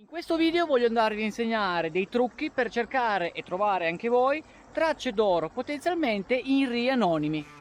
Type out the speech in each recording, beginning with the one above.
In questo video voglio andarvi a insegnare dei trucchi per cercare e trovare anche voi tracce d'oro potenzialmente in RI anonimi.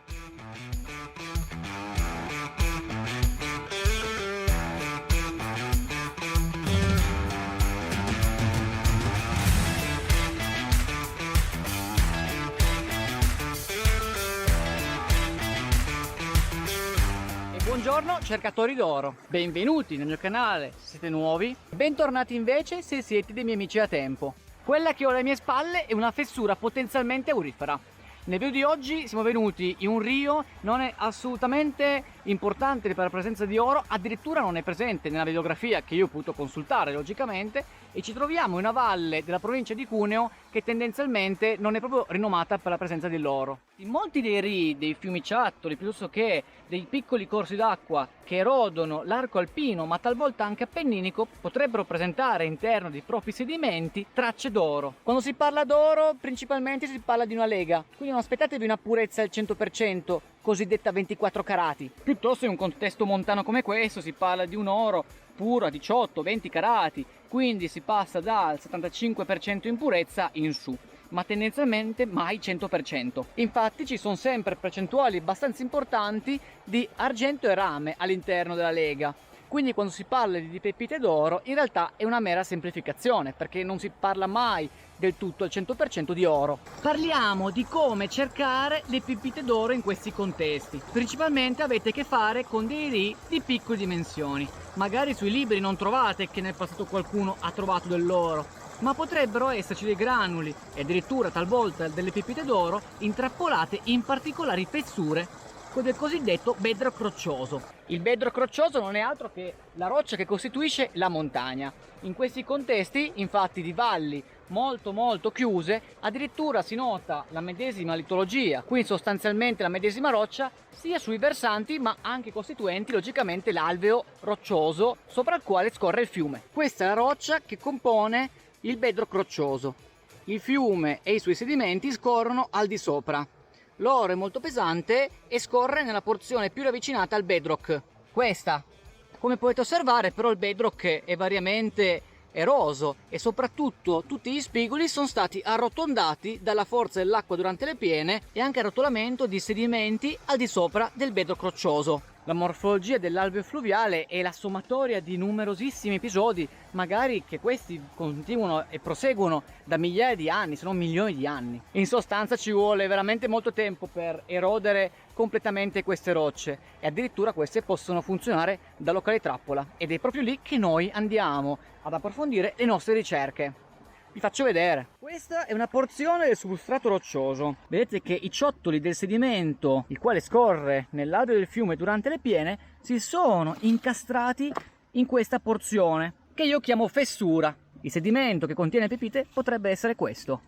Buongiorno cercatori d'oro, benvenuti nel mio canale se siete nuovi, bentornati invece se siete dei miei amici da tempo. Quella che ho alle mie spalle è una fessura potenzialmente aurifera. Nel video di oggi siamo venuti in un rio, non è assolutamente importante per la presenza di oro, addirittura non è presente nella videografia che io ho potuto consultare logicamente, e ci troviamo in una valle della provincia di Cuneo che tendenzialmente non è proprio rinomata per la presenza dell'oro. In molti dei rii, dei fiumiciattoli, piuttosto che dei piccoli corsi d'acqua che erodono l'arco alpino ma talvolta anche appenninico, potrebbero presentare all'interno dei propri sedimenti tracce d'oro. Quando si parla d'oro principalmente si parla di una lega, quindi non aspettatevi una purezza al 100%, cosiddetta 24 carati. Piuttosto in un contesto montano come questo si parla di un oro puro a 18-20 carati, quindi si passa dal 75% in purezza in su, ma tendenzialmente mai 100%. Infatti ci sono sempre percentuali abbastanza importanti di argento e rame all'interno della lega. Quindi quando si parla di pepite d'oro in realtà è una mera semplificazione, perché non si parla mai del tutto al 100% di oro. Parliamo di come cercare le pepite d'oro in questi contesti. Principalmente avete a che fare con dei rii di piccole dimensioni. Magari sui libri non trovate che nel passato qualcuno ha trovato dell'oro, ma potrebbero esserci dei granuli e addirittura talvolta delle pepite d'oro intrappolate in particolari fessure del cosiddetto bedrock roccioso. Il bedrock roccioso non è altro che la roccia che costituisce la montagna. In questi contesti, infatti, di valli molto chiuse, addirittura si nota la medesima litologia, quindi sostanzialmente la medesima roccia, sia sui versanti ma anche costituenti logicamente l'alveo roccioso sopra il quale scorre il fiume. Questa è la roccia che compone il bedrock roccioso. Il fiume e i suoi sedimenti scorrono al di sopra. L'oro è molto pesante e scorre nella porzione più ravvicinata al bedrock, questa. Come potete osservare però il bedrock è variamente eroso e soprattutto tutti gli spigoli sono stati arrotondati dalla forza dell'acqua durante le piene e anche al rotolamento di sedimenti al di sopra del bedrock roccioso. La morfologia dell'alveo fluviale è la sommatoria di numerosissimi episodi, magari che questi continuano e proseguono da migliaia di anni, se non milioni di anni. In sostanza ci vuole veramente molto tempo per erodere completamente queste rocce e addirittura queste possono funzionare da locale trappola, ed è proprio lì che noi andiamo ad approfondire le nostre ricerche. Vi faccio vedere. Questa è una porzione del substrato roccioso. Vedete che i ciottoli del sedimento, il quale scorre nell'alveo del fiume durante le piene, si sono incastrati in questa porzione, che io chiamo fessura. Il sedimento che contiene pepite potrebbe essere questo,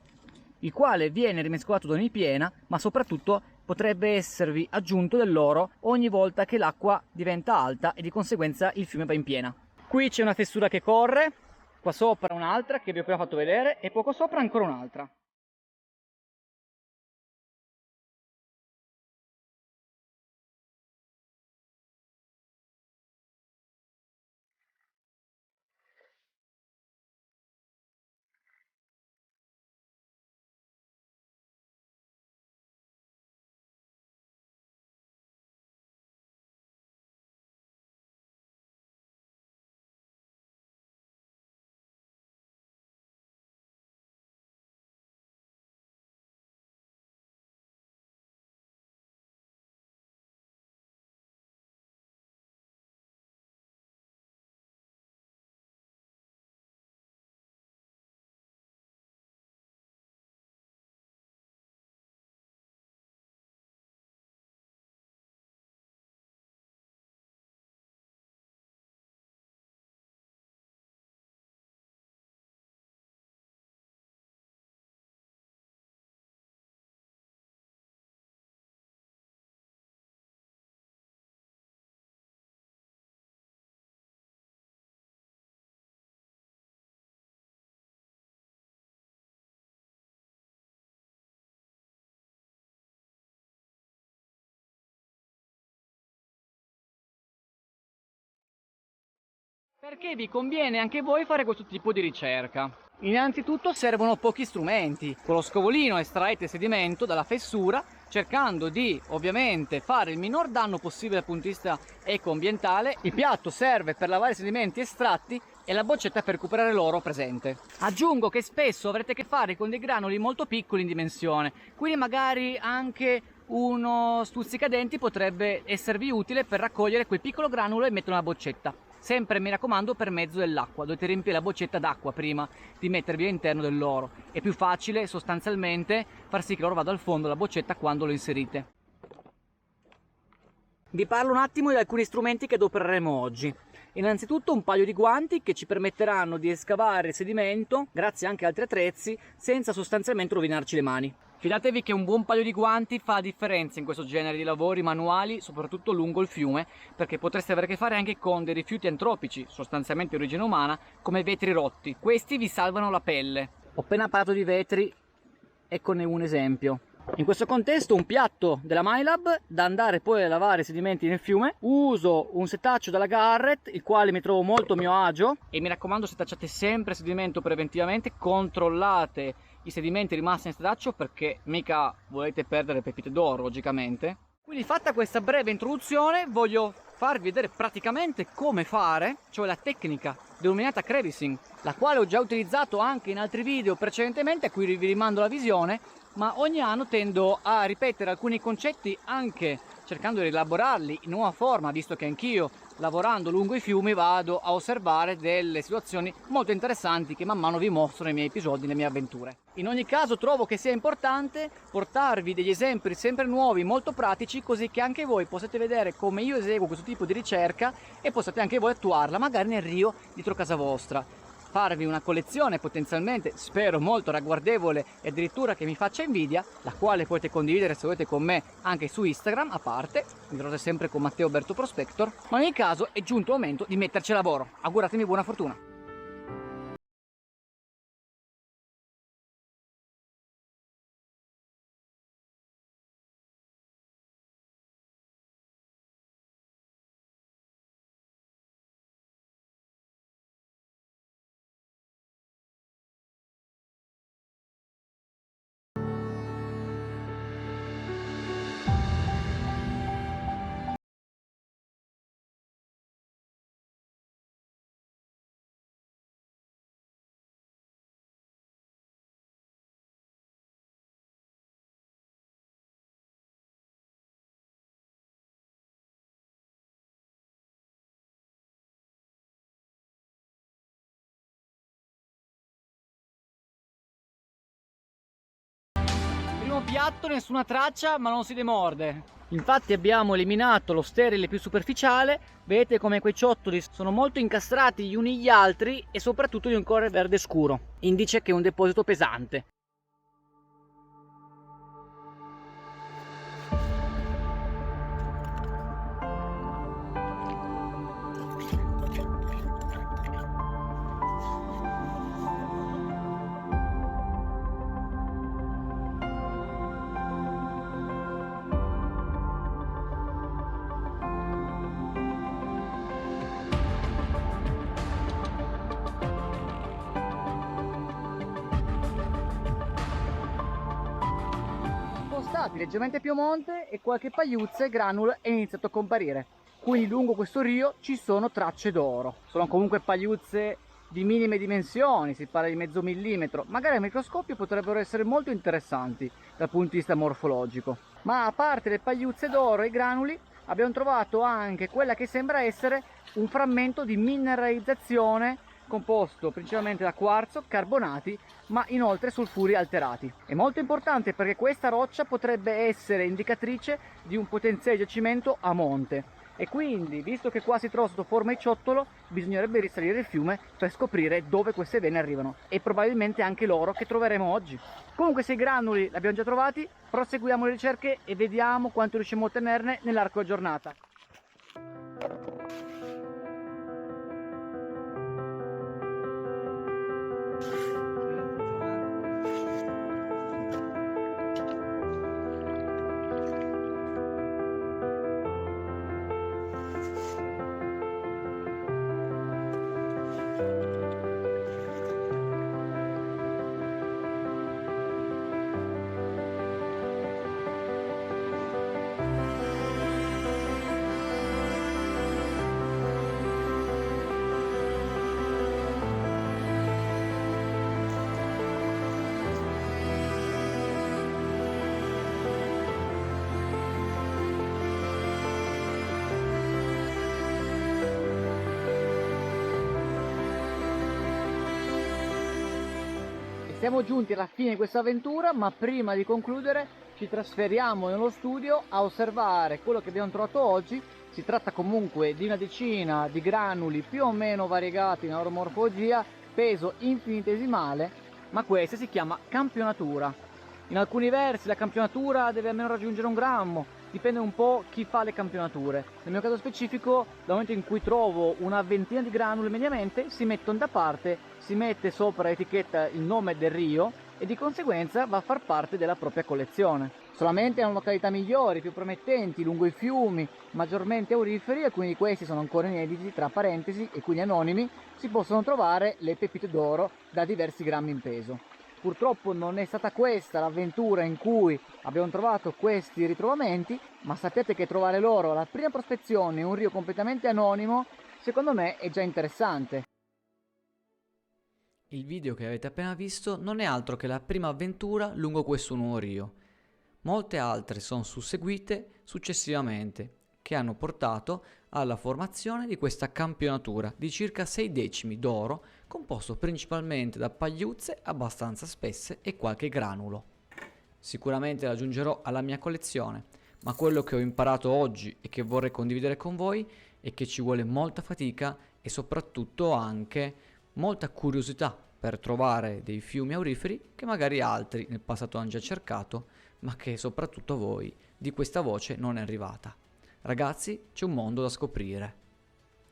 il quale viene rimescolato ad ogni piena, ma soprattutto potrebbe esservi aggiunto dell'oro ogni volta che l'acqua diventa alta e di conseguenza il fiume va in piena. Qui c'è una fessura che corre, qua sopra un'altra che vi ho appena fatto vedere e poco sopra ancora un'altra. Perché vi conviene anche voi fare questo tipo di ricerca? Innanzitutto servono pochi strumenti. Con lo scovolino estraete il sedimento dalla fessura, cercando di ovviamente fare il minor danno possibile dal punto di vista ecoambientale. Il piatto serve per lavare i sedimenti estratti e la boccetta per recuperare l'oro presente. Aggiungo che spesso avrete a che fare con dei granuli molto piccoli in dimensione, quindi magari anche uno stuzzicadenti potrebbe esservi utile per raccogliere quel piccolo granulo e metterlo nella boccetta. Sempre, mi raccomando, per mezzo dell'acqua. Dovete riempire la boccetta d'acqua prima di mettervi all'interno dell'oro. È più facile sostanzialmente far sì che l'oro vada al fondo della boccetta quando lo inserite. Vi parlo un attimo di alcuni strumenti che adopereremo oggi. Innanzitutto un paio di guanti che ci permetteranno di scavare il sedimento, grazie anche a altri attrezzi, senza sostanzialmente rovinarci le mani. Fidatevi che un buon paio di guanti fa la differenza in questo genere di lavori manuali, soprattutto lungo il fiume, perché potreste avere a che fare anche con dei rifiuti antropici, sostanzialmente di origine umana, come vetri rotti. Questi vi salvano la pelle. Ho appena parlato di vetri, eccone un esempio. In questo contesto un piatto della MyLab da andare poi a lavare i sedimenti nel fiume. Uso un setaccio dalla Garrett, il quale mi trovo molto a mio agio, e mi raccomando, setacciate sempre il sedimento preventivamente, controllate i sedimenti rimasti in setaccio perché mica volete perdere pepite d'oro, logicamente. Quindi, fatta questa breve introduzione, voglio farvi vedere praticamente come fare, cioè la tecnica denominata crevicing, la quale ho già utilizzato anche in altri video precedentemente, a cui vi rimando la visione, ma ogni anno tendo a ripetere alcuni concetti anche cercando di elaborarli in nuova forma, visto che anch'io, lavorando lungo i fiumi, vado a osservare delle situazioni molto interessanti che man mano vi mostro nei miei episodi, nelle mie avventure. In ogni caso trovo che sia importante portarvi degli esempi sempre nuovi, molto pratici, così che anche voi possiate vedere come io eseguo questo tipo di ricerca e possiate anche voi attuarla magari nel rio dietro casa vostra. Farvi una collezione potenzialmente, spero, molto ragguardevole e addirittura che mi faccia invidia, la quale potete condividere se volete con me anche su Instagram, a parte, mi trovate sempre con Matteo Berto Prospector, ma in ogni caso è giunto il momento di metterci a lavoro. Auguratemi buona fortuna! Primo piatto, nessuna traccia, ma non si demorde. Infatti abbiamo eliminato lo sterile più superficiale. Vedete come quei ciottoli sono molto incastrati gli uni gli altri e soprattutto di un colore verde scuro, indice che è un deposito pesante. Spostati leggermente più a monte e qualche pagliuzza e granule è iniziato a comparire. Quindi lungo questo rio ci sono tracce d'oro. Sono comunque pagliuzze di minime dimensioni, si parla di mezzo millimetro. Magari al microscopio potrebbero essere molto interessanti dal punto di vista morfologico. Ma a parte le pagliuzze d'oro e i granuli, abbiamo trovato anche quella che sembra essere un frammento di mineralizzazione composto principalmente da quarzo, carbonati, ma inoltre sulfuri alterati. È molto importante perché questa roccia potrebbe essere indicatrice di un potenziale giacimento a monte e quindi, visto che qua si trova sotto forma di ciottolo, bisognerebbe risalire il fiume per scoprire dove queste vene arrivano e probabilmente anche l'oro che troveremo oggi. Comunque, se i granuli li abbiamo già trovati, proseguiamo le ricerche e vediamo quanto riusciamo a ottenerne nell'arco della giornata. Siamo giunti alla fine di questa avventura, ma prima di concludere ci trasferiamo nello studio a osservare quello che abbiamo trovato oggi. Si tratta comunque di una decina di granuli più o meno variegati nella loro morfologia, peso infinitesimale, ma questa si chiama campionatura. In alcuni versi la campionatura deve almeno raggiungere 1 grammo, dipende un po' chi fa le campionature. Nel mio caso specifico, dal momento in cui trovo una ventina di granuli mediamente, si mettono da parte, si mette sopra l'etichetta il nome del rio e di conseguenza va a far parte della propria collezione. Solamente hanno località migliori, più promettenti, lungo i fiumi, maggiormente auriferi, alcuni di questi sono ancora inediti, tra parentesi, e quindi anonimi, si possono trovare le pepite d'oro da diversi grammi in peso. Purtroppo non è stata questa l'avventura in cui abbiamo trovato questi ritrovamenti, ma sappiate che trovare l'oro alla prima prospezione in un rio completamente anonimo, secondo me è già interessante. Il video che avete appena visto non è altro che la prima avventura lungo questo nuovo rio. Molte altre sono susseguite successivamente, che hanno portato alla formazione di questa campionatura di circa 6 decimi d'oro, composto principalmente da pagliuzze abbastanza spesse e qualche granulo. Sicuramente la aggiungerò alla mia collezione, ma quello che ho imparato oggi e che vorrei condividere con voi è che ci vuole molta fatica e soprattutto anche molta curiosità per trovare dei fiumi auriferi che magari altri nel passato hanno già cercato, ma che soprattutto a voi di questa voce non è arrivata. Ragazzi, c'è un mondo da scoprire.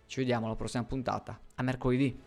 Ci vediamo alla prossima puntata. A mercoledì!